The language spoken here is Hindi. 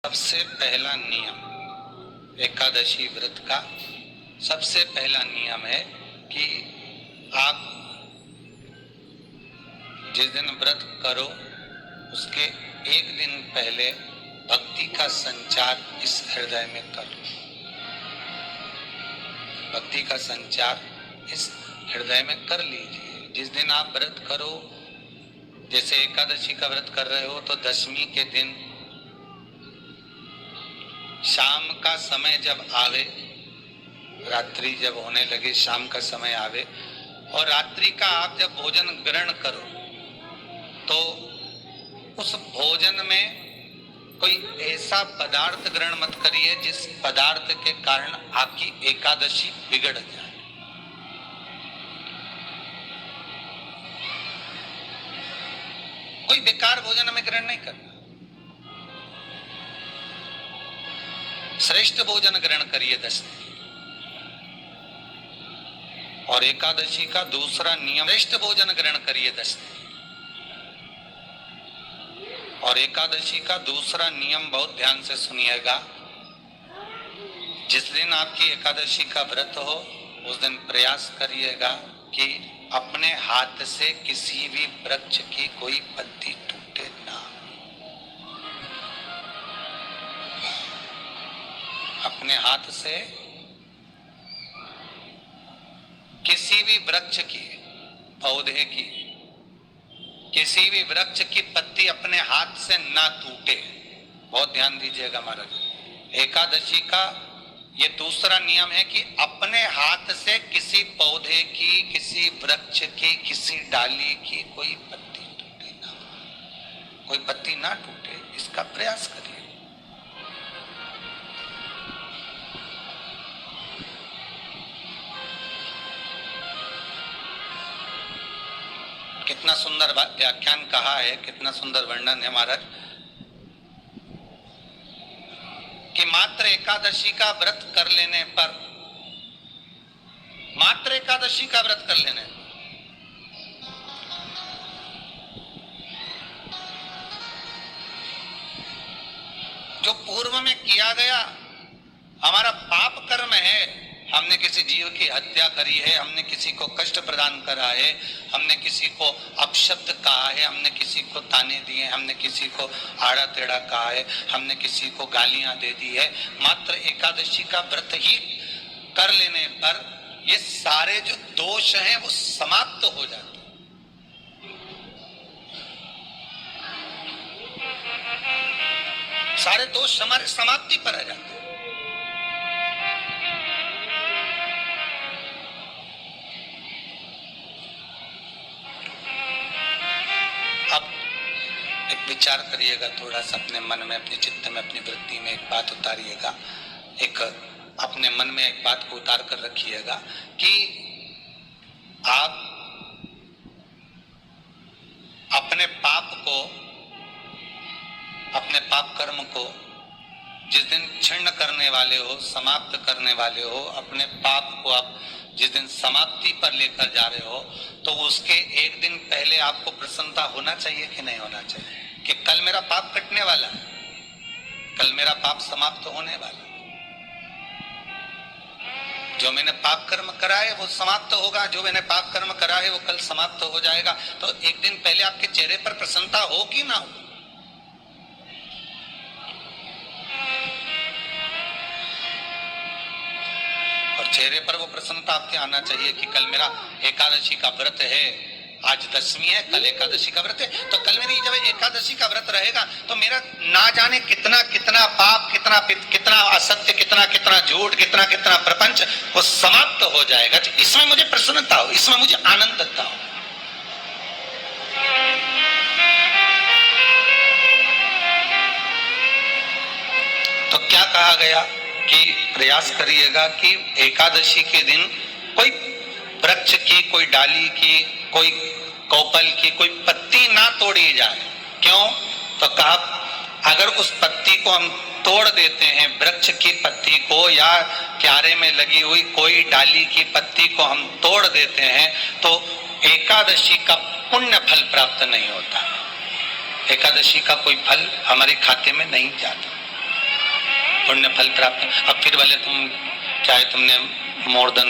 सबसे पहला नियम एकादशी व्रत का सबसे पहला नियम है कि आप जिस दिन व्रत करो उसके एक दिन पहले भक्ति का संचार इस हृदय में करो। भक्ति का संचार इस हृदय में कर लीजिए। जिस दिन आप व्रत करो, जैसे एकादशी का व्रत कर रहे हो तो दशमी के दिन शाम का समय जब आवे, रात्रि जब होने लगे, शाम का समय आवे और रात्रि का आप जब भोजन ग्रहण करो तो उस भोजन में कोई ऐसा पदार्थ ग्रहण मत करिए जिस पदार्थ के कारण आपकी एकादशी बिगड़ जाए। कोई बेकार भोजन में ग्रहण नहीं करना, श्रेष्ठ भोजन ग्रहण करिए दशमी। और एकादशी का दूसरा नियम, श्रेष्ठ भोजन ग्रहण करिए दशमी। और एकादशी का दूसरा नियम बहुत ध्यान से सुनिएगा। जिस दिन आपकी एकादशी का व्रत हो उस दिन प्रयास करिएगा कि अपने हाथ से किसी भी वृक्ष की कोई पत्ती टूटे ना। अपने हाथ से किसी भी वृक्ष की, पौधे की, किसी भी वृक्ष की पत्ती अपने हाथ से ना टूटे। बहुत ध्यान दीजिएगा महाराज। एकादशी का ये दूसरा नियम है कि अपने हाथ से किसी पौधे की, किसी वृक्ष की, किसी डाली की कोई पत्ती टूटे ना, कोई पत्ती ना टूटे, इसका प्रयास करिए। कितना सुंदर व्याख्यान कहा है, कितना सुंदर वर्णन है महाराज कि मात्र एकादशी का व्रत कर लेने पर, मात्र एकादशी का व्रत कर लेने जो पूर्व में किया गया हमारा पाप कर्म है, हमने किसी जीव की हत्या करी है, हमने किसी को कष्ट प्रदान करा है, हमने किसी को अपशब्द कहा है, हमने किसी को ताने दिए, हमने किसी को आड़ा टेढ़ा कहा है, हमने किसी को गालियां दे दी है, मात्र एकादशी का व्रत ही कर लेने पर ये सारे जो दोष हैं वो समाप्त हो जाते हैं। सारे दोष हमारे समाप्ति पर आ जाते हैं। अब एक विचार करिएगा थोड़ा सा अपने मन में, अपने चित्त में, अपनी वृत्ति में एक बात उतारिएगा। एक अपने मन में एक बात को उतार कर रखिएगा कि आप अपने पाप को, अपने पाप कर्म को जिस दिन क्षीण करने वाले हो, समाप्त करने वाले हो, अपने पाप को आप जिस दिन समाप्ति पर लेकर जा रहे हो तो उसके एक दिन पहले आपको प्रसन्नता होना चाहिए कि नहीं होना चाहिए कि कल मेरा पाप कटने वाला है, कल मेरा पाप समाप्त होने वाला है। जो मैंने पाप कर्म करा है वो समाप्त होगा, जो मैंने पाप कर्म करा है वो कल समाप्त हो जाएगा। तो एक दिन पहले आपके चेहरे पर प्रसन्नता हो कि ना हो? और चेहरे पर वो प्रसन्नता आपके आना चाहिए कि कल मेरा एकादशी का व्रत है, आज दशमी है, कल एकादशी का व्रत है, तो कल मेरी जब एकादशी का व्रत रहेगा तो मेरा ना जाने कितना कितना पाप, कितना असत्य, कितना झूठ, कितना प्रपंच वो समाप्त हो जाएगा। इसमें मुझे प्रसन्नता हो, इसमें मुझे आनंदता हो। तो क्या कहा गया कि प्रयास करिएगा कि एकादशी के दिन कोई वृक्ष की, कोई डाली की, कोई कोपल की कोई पत्ती ना तोड़ी जाए। क्यों? तो कहा अगर उस पत्ती को हम तोड़ देते हैं, वृक्ष की पत्ती को या क्यारे में लगी हुई कोई डाली की पत्ती को हम तोड़ देते हैं तो एकादशी का पुण्य फल प्राप्त नहीं होता। एकादशी का कोई फल हमारे खाते में नहीं जाता। पुण्य फल प्राप्त। अब फिर बोले तुम चाहे तुमने मोर देन